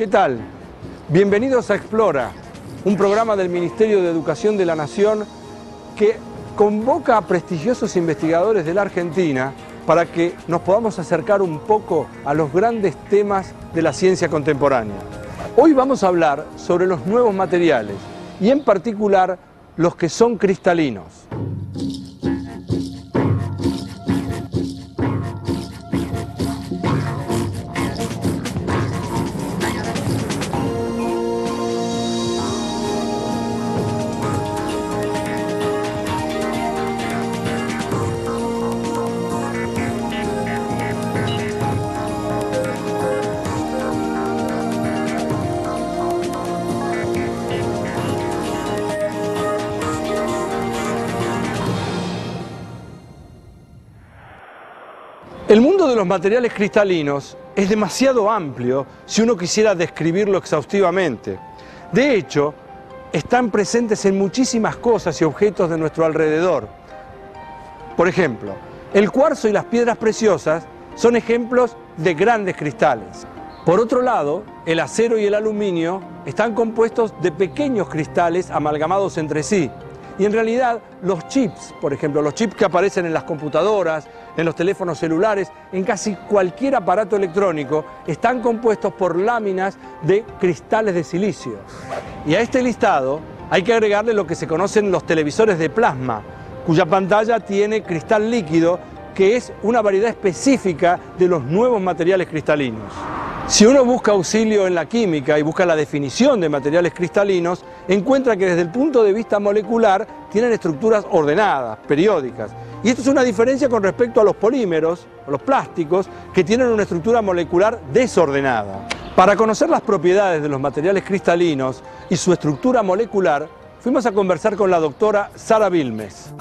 ¿Qué tal? Bienvenidos a Explora, un programa del Ministerio de Educación de la Nación que convoca a prestigiosos investigadores de la Argentina para que nos podamos acercar un poco a los grandes temas de la ciencia contemporánea. Hoy vamos a hablar sobre los nuevos materiales y en particular los que son cristalinos. El mundo de los materiales cristalinos es demasiado amplio si uno quisiera describirlo exhaustivamente. De hecho, están presentes en muchísimas cosas y objetos de nuestro alrededor. Por ejemplo, el cuarzo y las piedras preciosas son ejemplos de grandes cristales. Por otro lado, el acero y el aluminio están compuestos de pequeños cristales amalgamados entre sí. Y en realidad los chips, por ejemplo, los chips que aparecen en las computadoras, en los teléfonos celulares, en casi cualquier aparato electrónico, están compuestos por láminas de cristales de silicio. Y a este listado hay que agregarle lo que se conocen los televisores de plasma, cuya pantalla tiene cristal líquido, que es una variedad específica de los nuevos materiales cristalinos. Si uno busca auxilio en la química y busca la definición de materiales cristalinos, encuentra que desde el punto de vista molecular tienen estructuras ordenadas, periódicas. Y esto es una diferencia con respecto a los polímeros, o los plásticos, que tienen una estructura molecular desordenada. Para conocer las propiedades de los materiales cristalinos y su estructura molecular, fuimos a conversar con la doctora Sara Vilmes.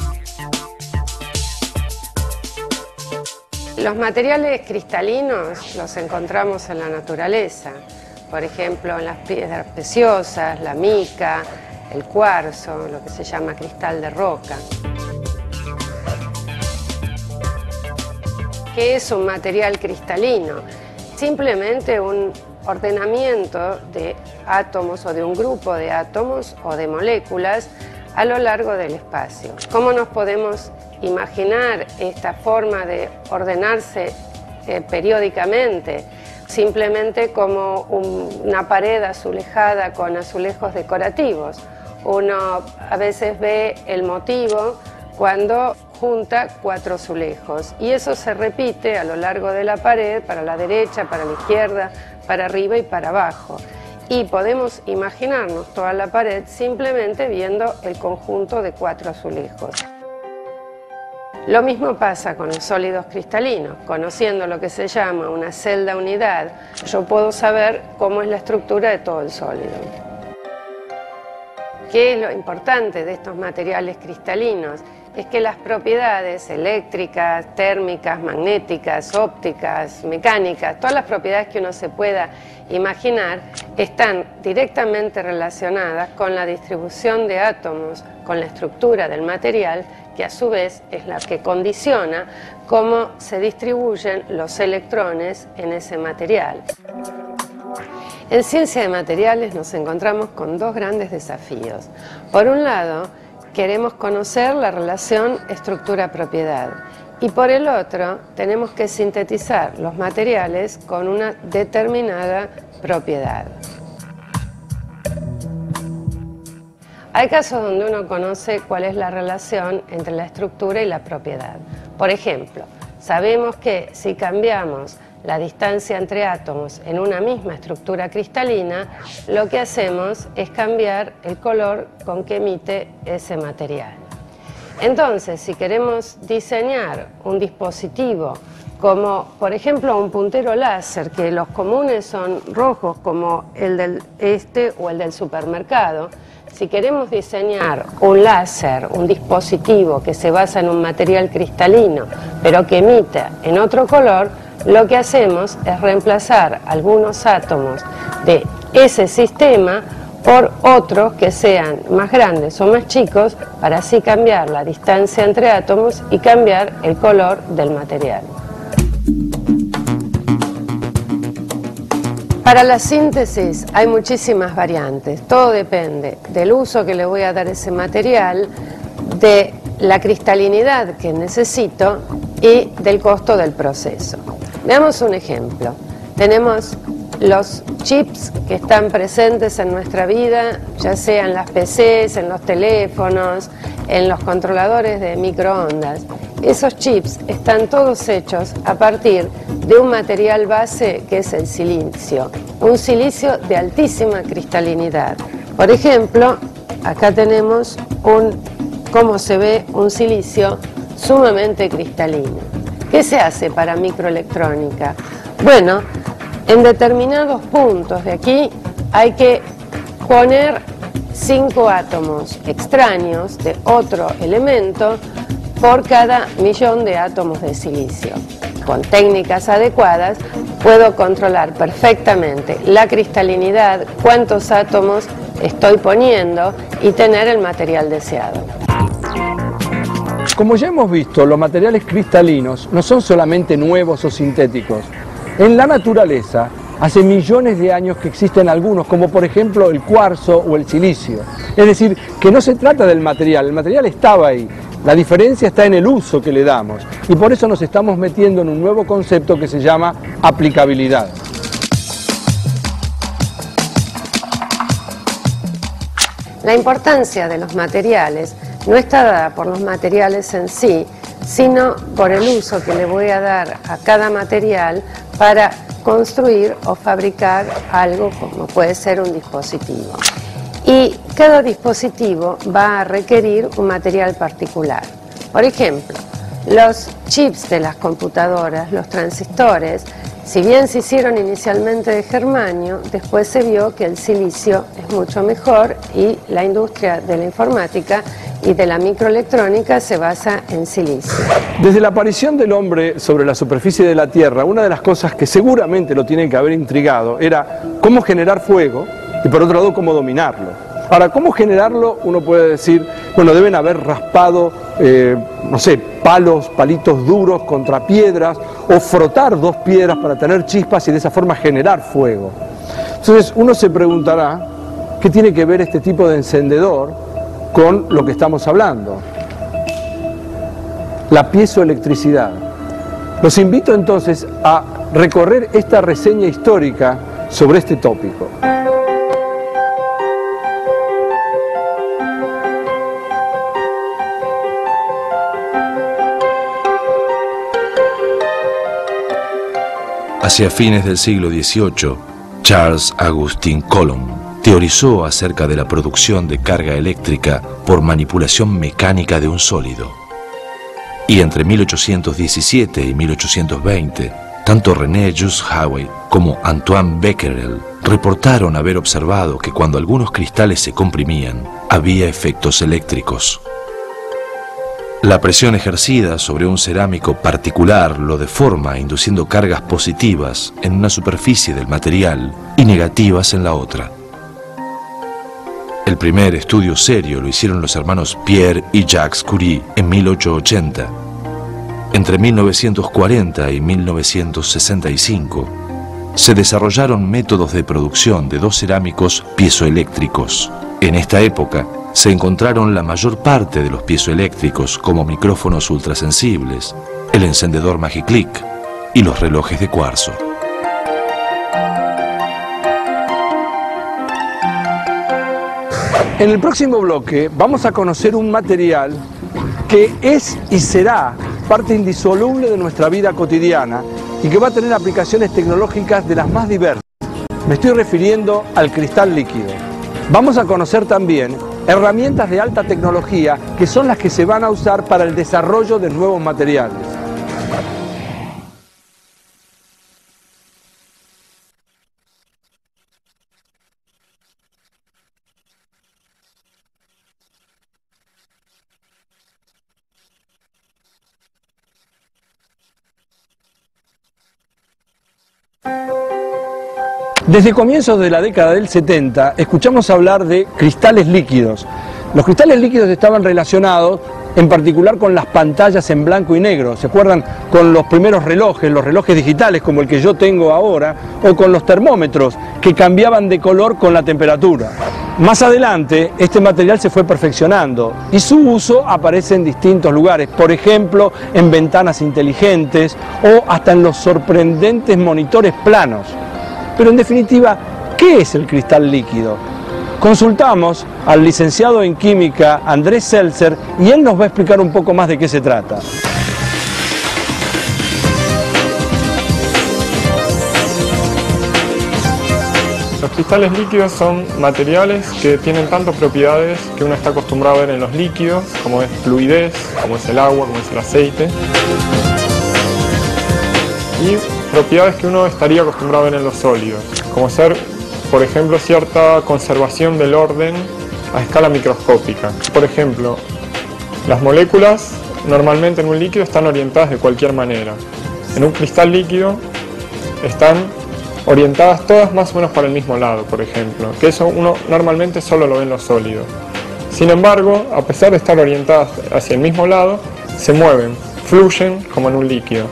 Los materiales cristalinos los encontramos en la naturaleza, por ejemplo en las piedras preciosas, la mica, el cuarzo, lo que se llama cristal de roca. ¿Qué es un material cristalino? Simplemente un ordenamiento de átomos o de un grupo de átomos o de moléculas a lo largo del espacio. ¿Cómo nos podemos imaginar esta forma de ordenarse periódicamente? Simplemente como una pared azulejada con azulejos decorativos. Uno a veces ve el motivo cuando junta 4 azulejos y eso se repite a lo largo de la pared, para la derecha, para la izquierda, para arriba y para abajo. Y podemos imaginarnos toda la pared simplemente viendo el conjunto de 4 azulejos. Lo mismo pasa con los sólidos cristalinos. Conociendo lo que se llama una celda unidad, yo puedo saber cómo es la estructura de todo el sólido. ¿Qué es lo importante de estos materiales cristalinos? Es que las propiedades eléctricas, térmicas, magnéticas, ópticas, mecánicas, todas las propiedades que uno se pueda imaginar están directamente relacionadas con la distribución de átomos, con la estructura del material, que a su vez es la que condiciona cómo se distribuyen los electrones en ese material. En ciencia de materiales nos encontramos con 2 grandes desafíos. Por un lado, queremos conocer la relación estructura-propiedad y por el otro tenemos que sintetizar los materiales con una determinada propiedad. Hay casos donde uno conoce cuál es la relación entre la estructura y la propiedad. Por ejemplo, sabemos que si cambiamos la distancia entre átomos en una misma estructura cristalina, lo que hacemos es cambiar el color con que emite ese material. Entonces, si queremos diseñar un dispositivo como, por ejemplo, un puntero láser, que los comunes son rojos como el del o el del supermercado, si queremos diseñar un láser, un dispositivo que se basa en un material cristalino, pero que emita en otro color, lo que hacemos es reemplazar algunos átomos de ese sistema por otros que sean más grandes o más chicos, para así cambiar la distancia entre átomos y cambiar el color del material. Para la síntesis hay muchísimas variantes, todo depende del uso que le voy a dar a ese material, de la cristalinidad que necesito y del costo del proceso. Veamos un ejemplo. Tenemos los chips que están presentes en nuestra vida, ya sea en las PCs, en los teléfonos, en los controladores de microondas. Esos chips están todos hechos a partir de un material base que es el silicio, un silicio de altísima cristalinidad. Por ejemplo, acá tenemos cómo se ve un silicio sumamente cristalino. ¿Qué se hace para microelectrónica? Bueno, en determinados puntos de aquí hay que poner 5 átomos extraños de otro elemento por cada millón de átomos de silicio. Con técnicas adecuadas puedo controlar perfectamente la cristalinidad, cuántos átomos estoy poniendo y tener el material deseado. Como ya hemos visto, los materiales cristalinos no son solamente nuevos o sintéticos. En la naturaleza, hace millones de años que existen algunos, como por ejemplo el cuarzo o el silicio. Es decir, que no se trata del material, el material estaba ahí. La diferencia está en el uso que le damos y por eso nos estamos metiendo en un nuevo concepto que se llama aplicabilidad. La importancia de los materiales no está dada por los materiales en sí, sino por el uso que le voy a dar a cada material para construir o fabricar algo como puede ser un dispositivo. Y cada dispositivo va a requerir un material particular. Por ejemplo, los chips de las computadoras, los transistores, si bien se hicieron inicialmente de germanio, después se vio que el silicio es mucho mejor y la industria de la informática y de la microelectrónica se basa en silicio. Desde la aparición del hombre sobre la superficie de la Tierra, una de las cosas que seguramente lo tienen que haber intrigado era cómo generar fuego y por otro lado cómo dominarlo. Ahora, ¿cómo generarlo? Uno puede decir, bueno, deben haber raspado, no sé, palitos duros contra piedras o frotar 2 piedras para tener chispas y de esa forma generar fuego. Entonces uno se preguntará, ¿qué tiene que ver este tipo de encendedor con lo que estamos hablando? La piezoelectricidad. Los invito entonces a recorrer esta reseña histórica sobre este tópico. Hacia fines del siglo XVIII, Charles Augustin Coulomb teorizó acerca de la producción de carga eléctrica por manipulación mecánica de un sólido. Y entre 1817 y 1820, tanto René Just Hawey como Antoine Becquerel reportaron haber observado que cuando algunos cristales se comprimían, había efectos eléctricos. La presión ejercida sobre un cerámico particular lo deforma, induciendo cargas positivas en una superficie del material y negativas en la otra. El primer estudio serio lo hicieron los hermanos Pierre y Jacques Curie en 1880. Entre 1940 y 1965 se desarrollaron métodos de producción de 2 cerámicos piezoeléctricos. En esta época se encontraron la mayor parte de los piezoeléctricos como micrófonos ultrasensibles, el encendedor Magiclick y los relojes de cuarzo. En el próximo bloque vamos a conocer un material que es y será parte indisoluble de nuestra vida cotidiana y que va a tener aplicaciones tecnológicas de las más diversas. Me estoy refiriendo al cristal líquido. Vamos a conocer también herramientas de alta tecnología que son las que se van a usar para el desarrollo de nuevos materiales. Desde comienzos de la década del 70 escuchamos hablar de cristales líquidos. Los cristales líquidos estaban relacionados en particular con las pantallas en blanco y negro. ¿Se acuerdan? Con los primeros relojes, los relojes digitales como el que yo tengo ahora, o con los termómetros que cambiaban de color con la temperatura. Más adelante, este material se fue perfeccionando y su uso aparece en distintos lugares, por ejemplo, en ventanas inteligentes o hasta en los sorprendentes monitores planos. Pero en definitiva, ¿qué es el cristal líquido? Consultamos al licenciado en química Andrés Seltzer y él nos va a explicar un poco más de qué se trata. Los cristales líquidos son materiales que tienen tantas propiedades que uno está acostumbrado a ver en los líquidos, como es fluidez, como es el agua, como es el aceite, y propiedades que uno estaría acostumbrado a ver en los sólidos, como ser, por ejemplo, cierta conservación del orden a escala microscópica. Por ejemplo, las moléculas normalmente en un líquido están orientadas de cualquier manera. En un cristal líquido están orientadas todas más o menos para el mismo lado, por ejemplo, que eso uno normalmente solo lo ve en los sólidos. Sin embargo, a pesar de estar orientadas hacia el mismo lado, se mueven, fluyen como en un líquido.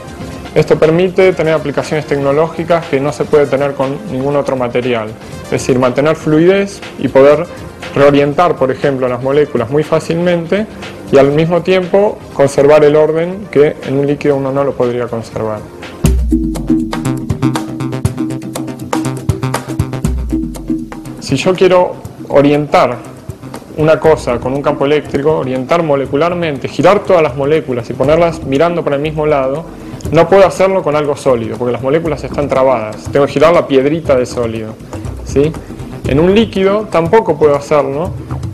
Esto permite tener aplicaciones tecnológicas que no se puede tener con ningún otro material, es decir, mantener fluidez y poder reorientar, por ejemplo, las moléculas muy fácilmente y al mismo tiempo conservar el orden que en un líquido uno no lo podría conservar. Si yo quiero orientar una cosa con un campo eléctrico, orientar molecularmente, girar todas las moléculas y ponerlas mirando para el mismo lado, no puedo hacerlo con algo sólido, porque las moléculas están trabadas. Tengo que girar la piedrita del sólido, ¿sí? En un líquido tampoco puedo hacerlo,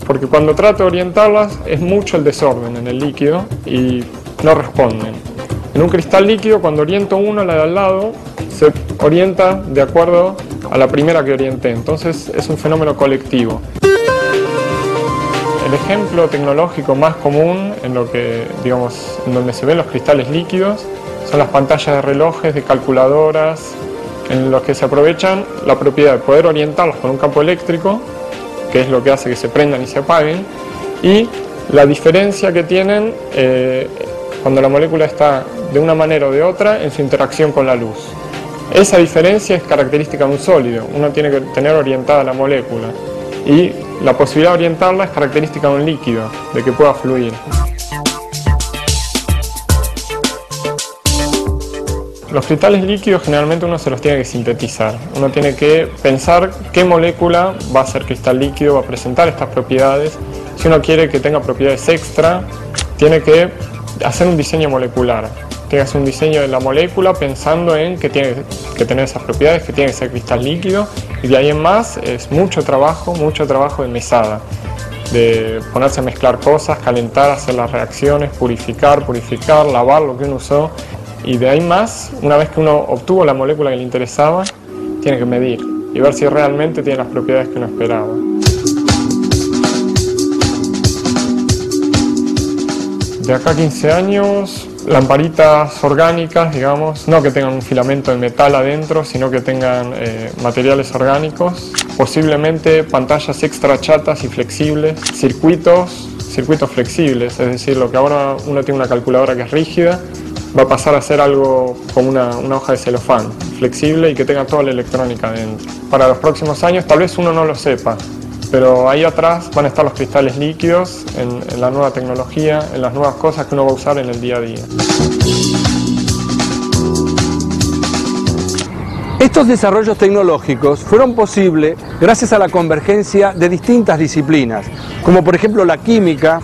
porque cuando trato de orientarlas es mucho el desorden en el líquido y no responden. En un cristal líquido, cuando oriento uno, la de al lado se orienta de acuerdo a la primera que orienté, entonces es un fenómeno colectivo. El ejemplo tecnológico más común en lo que, digamos, en donde se ven los cristales líquidos son las pantallas de relojes, de calculadoras, en los que se aprovechan la propiedad de poder orientarlos con un campo eléctrico, que es lo que hace que se prendan y se apaguen, y la diferencia que tienen cuando la molécula está de una manera o de otra en su interacción con la luz. Esa diferencia es característica de un sólido, uno tiene que tener orientada la molécula, y la posibilidad de orientarla es característica de un líquido, de que pueda fluir. Los cristales líquidos generalmente uno se los tiene que sintetizar, uno tiene que pensar qué molécula va a ser cristal líquido, va a presentar estas propiedades. Si uno quiere que tenga propiedades extra, tiene que hacer un diseño molecular, tiene que hacer un diseño de la molécula pensando en que tiene que tener esas propiedades, que tiene que ser cristal líquido, y de ahí en más es mucho trabajo de mesada, de ponerse a mezclar cosas, calentar, hacer las reacciones, purificar, lavar lo que uno usó. Y de ahí más, una vez que uno obtuvo la molécula que le interesaba, tiene que medir y ver si realmente tiene las propiedades que uno esperaba. De acá a 15 años, lamparitas orgánicas, digamos, no que tengan un filamento de metal adentro, sino que tengan materiales orgánicos, posiblemente pantallas extra chatas y flexibles, circuitos flexibles, es decir, lo que ahora uno tiene una calculadora que es rígida, va a pasar a ser algo como una hoja de celofán, flexible y que tenga toda la electrónica dentro. Para los próximos años tal vez uno no lo sepa, pero ahí atrás van a estar los cristales líquidos en la nueva tecnología, en las nuevas cosas que uno va a usar en el día a día. Estos desarrollos tecnológicos fueron posibles gracias a la convergencia de distintas disciplinas, como por ejemplo la química,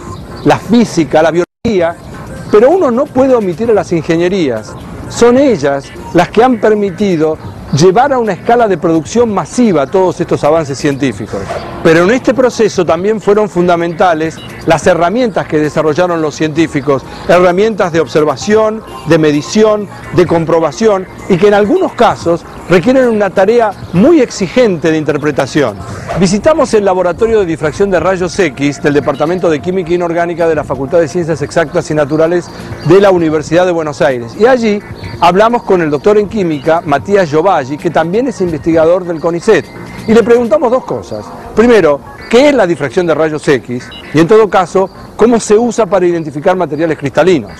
la física, la biología. Pero uno no puede omitir a las ingenierías. Son ellas las que han permitido llevar a una escala de producción masiva todos estos avances científicos. Pero en este proceso también fueron fundamentales las herramientas que desarrollaron los científicos, herramientas de observación, de medición, de comprobación, y que en algunos casos requieren una tarea muy exigente de interpretación. Visitamos el Laboratorio de Difracción de Rayos X del Departamento de Química Inorgánica de la Facultad de Ciencias Exactas y Naturales de la Universidad de Buenos Aires. Y allí hablamos con el doctor en química, Matías Giovalli, que también es investigador del CONICET. y le preguntamos dos cosas. Primero, ¿qué es la difracción de rayos X? Y en todo caso, ¿cómo se usa para identificar materiales cristalinos?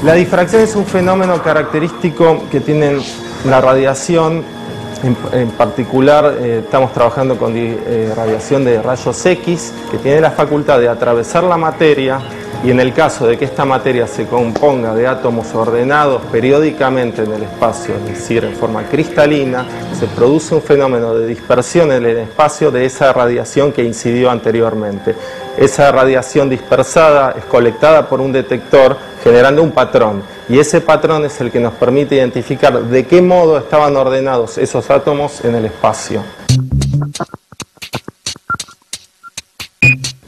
La difracción es un fenómeno característico que tiene la radiación. En particular, estamos trabajando con radiación de rayos X, que tiene la facultad de atravesar la materia, y en el caso de que esta materia se componga de átomos ordenados periódicamente en el espacio, es decir, en forma cristalina, se produce un fenómeno de dispersión en el espacio de esa radiación que incidió anteriormente. Esa radiación dispersada es colectada por un detector generando un patrón, y ese patrón es el que nos permite identificar de qué modo estaban ordenados esos átomos en el espacio.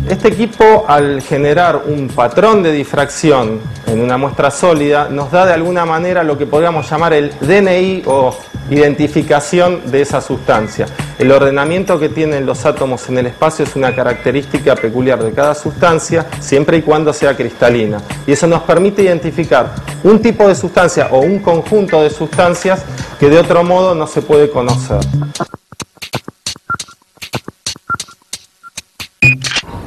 Este equipo, al generar un patrón de difracción en una muestra sólida, nos da de alguna manera lo que podríamos llamar el DNI o identificación de esa sustancia. El ordenamiento que tienen los átomos en el espacio es una característica peculiar de cada sustancia, siempre y cuando sea cristalina. Y eso nos permite identificar un tipo de sustancia o un conjunto de sustancias que de otro modo no se puede conocer.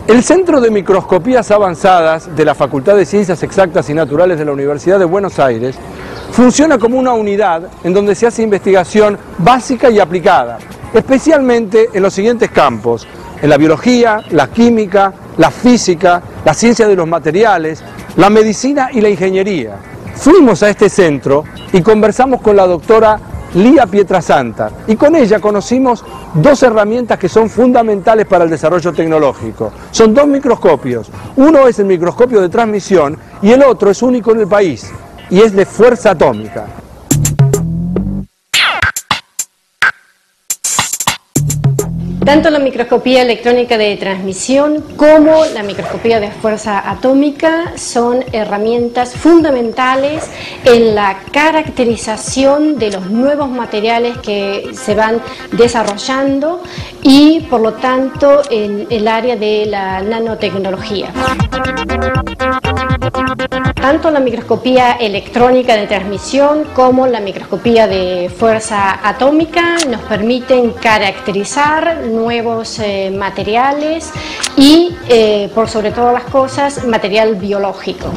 El Centro de Microscopías Avanzadas de la Facultad de Ciencias Exactas y Naturales de la Universidad de Buenos Aires funciona como una unidad en donde se hace investigación básica y aplicada, especialmente en los siguientes campos: en la biología, la química, la física, la ciencia de los materiales, la medicina y la ingeniería. Fuimos a este centro y conversamos con la doctora Lía Pietrasanta, y con ella conocimos dos herramientas que son fundamentales para el desarrollo tecnológico. Son dos microscopios. Uno es el microscopio de transmisión y el otro es único en el país y es de fuerza atómica. Tanto la microscopía electrónica de transmisión como la microscopía de fuerza atómica son herramientas fundamentales en la caracterización de los nuevos materiales que se van desarrollando y, por lo tanto, en el área de la nanotecnología. Tanto la microscopía electrónica de transmisión como la microscopía de fuerza atómica nos permiten caracterizar nuevos materiales y, por sobre todas las cosas, material biológico.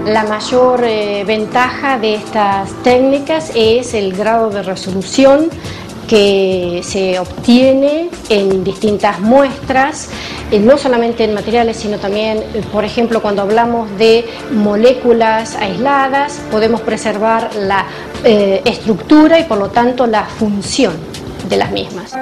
La mayor ventaja de estas técnicas es el grado de resolución que se obtiene en distintas muestras, no solamente en materiales, sino también, por ejemplo, cuando hablamos de moléculas aisladas, podemos preservar la estructura y, por lo tanto, la función de las mismas.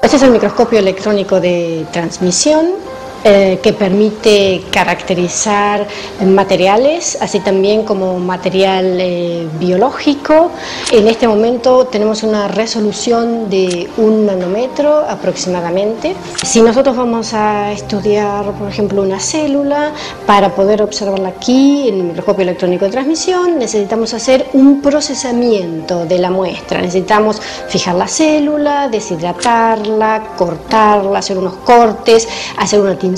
Este es el microscopio electrónico de transmisión, que permite caracterizar materiales, así también como material biológico. En este momento tenemos una resolución de 1 nanómetro aproximadamente. Si nosotros vamos a estudiar, por ejemplo, una célula, para poder observarla aquí en el microscopio electrónico de transmisión, necesitamos hacer un procesamiento de la muestra. Necesitamos fijar la célula, deshidratarla, cortarla, hacer unos cortes, hacer una tinción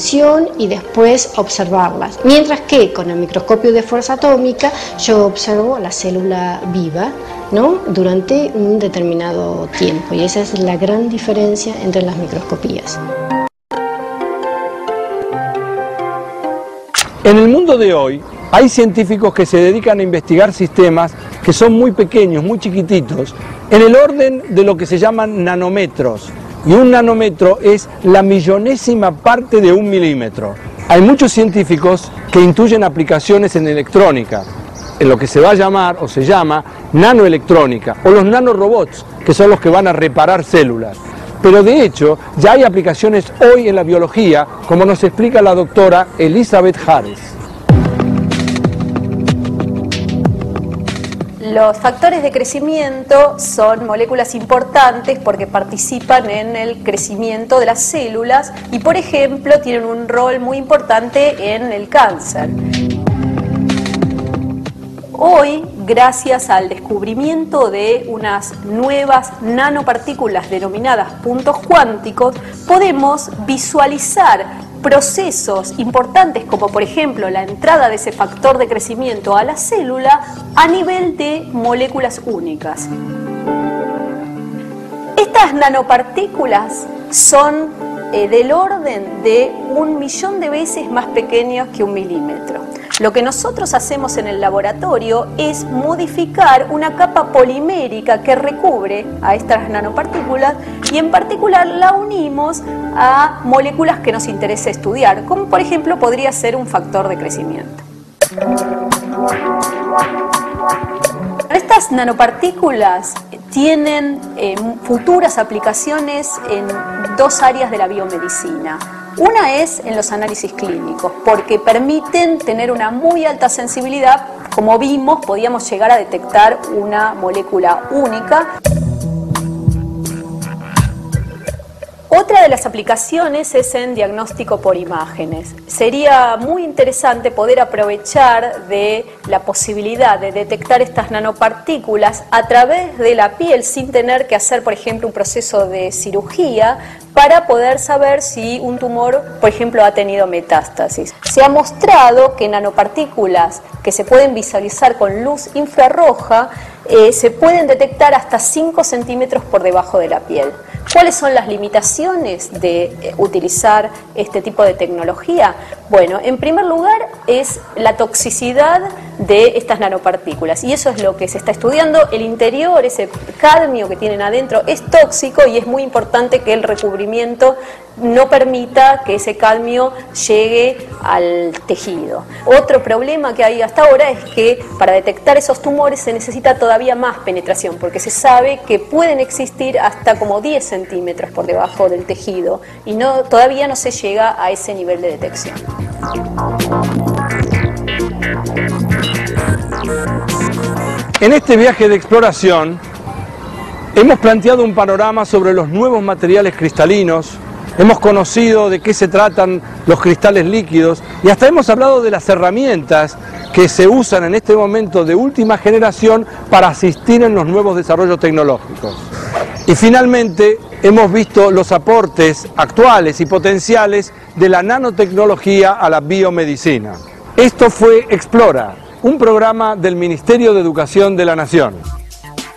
y después observarlas. Mientras que con el microscopio de fuerza atómica yo observo la célula viva, ¿no?, durante un determinado tiempo, y esa es la gran diferencia entre las microscopías. En el mundo de hoy hay científicos que se dedican a investigar sistemas que son muy pequeños, muy chiquititos, en el orden de lo que se llaman nanómetros. Y un nanómetro es la millonésima parte de 1 milímetro. Hay muchos científicos que intuyen aplicaciones en electrónica, en lo que se va a llamar o se llama nanoelectrónica, o los nanorobots, que son los que van a reparar células. Pero de hecho ya hay aplicaciones hoy en la biología, como nos explica la doctora Elizabeth Harris. Los factores de crecimiento son moléculas importantes porque participan en el crecimiento de las células y, por ejemplo, tienen un rol muy importante en el cáncer. Hoy, gracias al descubrimiento de unas nuevas nanopartículas denominadas puntos cuánticos, podemos visualizar procesos importantes como por ejemplo la entrada de ese factor de crecimiento a la célula a nivel de moléculas únicas. Estas nanopartículas son del orden de 1.000.000 de veces más pequeños que 1 milímetro. Lo que nosotros hacemos en el laboratorio es modificar una capa polimérica que recubre a estas nanopartículas y en particular la unimos a moléculas que nos interesa estudiar, como por ejemplo podría ser un factor de crecimiento. Estas nanopartículas tienen futuras aplicaciones en 2 áreas de la biomedicina. Una es en los análisis clínicos, porque permiten tener una muy alta sensibilidad. Como vimos, podíamos llegar a detectar una molécula única. Otra de las aplicaciones es en diagnóstico por imágenes. Sería muy interesante poder aprovechar de la posibilidad de detectar estas nanopartículas a través de la piel sin tener que hacer, por ejemplo, un proceso de cirugía para poder saber si un tumor, por ejemplo, ha tenido metástasis. Se ha mostrado que nanopartículas que se pueden visualizar con luz infrarroja se pueden detectar hasta 5 centímetros por debajo de la piel. ¿Cuáles son las limitaciones de utilizar este tipo de tecnología? Bueno, en primer lugar es la toxicidad de estas nanopartículas y eso es lo que se está estudiando. El interior, ese cadmio que tienen adentro, es tóxico y es muy importante que el recubrimiento no permita que ese cadmio llegue al tejido. Otro problema que hay hasta ahora es que para detectar esos tumores se necesita todavía más penetración, porque se sabe que pueden existir hasta como 10 centímetros por debajo del tejido y todavía no se llega a ese nivel de detección. En este viaje de exploración hemos planteado un panorama sobre los nuevos materiales cristalinos, hemos conocido de qué se tratan los cristales líquidos y hasta hemos hablado de las herramientas que se usan en este momento de última generación para asistir en los nuevos desarrollos tecnológicos. Y finalmente hemos visto los aportes actuales y potenciales de la nanotecnología a la biomedicina. Esto fue Explora, un programa del Ministerio de Educación de la Nación.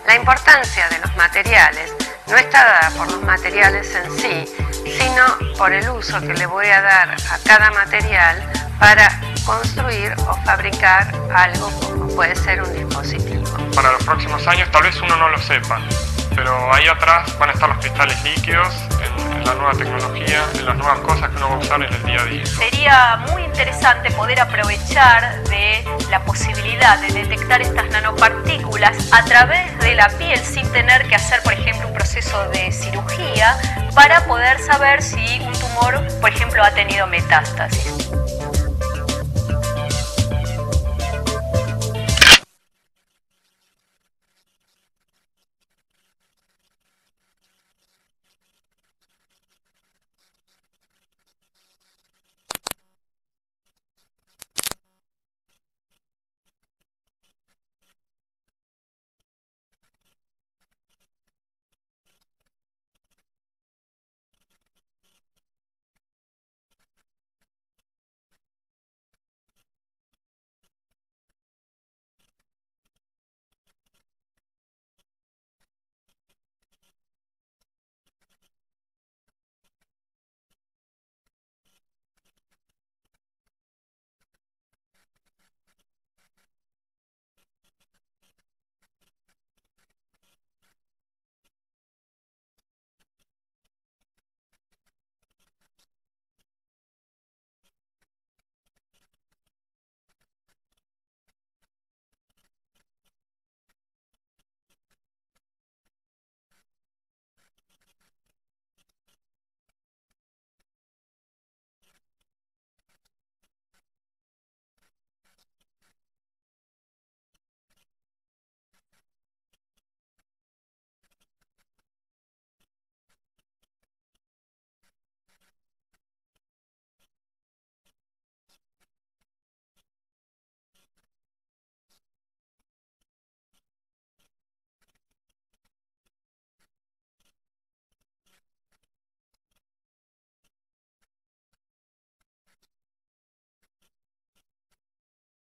La importancia de los materiales no está dada por los materiales en sí, sino por el uso que le voy a dar a cada material para construir o fabricar algo como puede ser un dispositivo. Para los próximos años tal vez uno no lo sepa, pero ahí atrás van a estar los cristales líquidos, en la nueva tecnología, en las nuevas cosas que uno va a usar en el día a día. Sería muy interesante poder aprovechar de la posibilidad de detectar estas nanopartículas a través de la piel sin tener que hacer, por ejemplo, un proceso de cirugía para poder saber si un tumor, por ejemplo, ha tenido metástasis.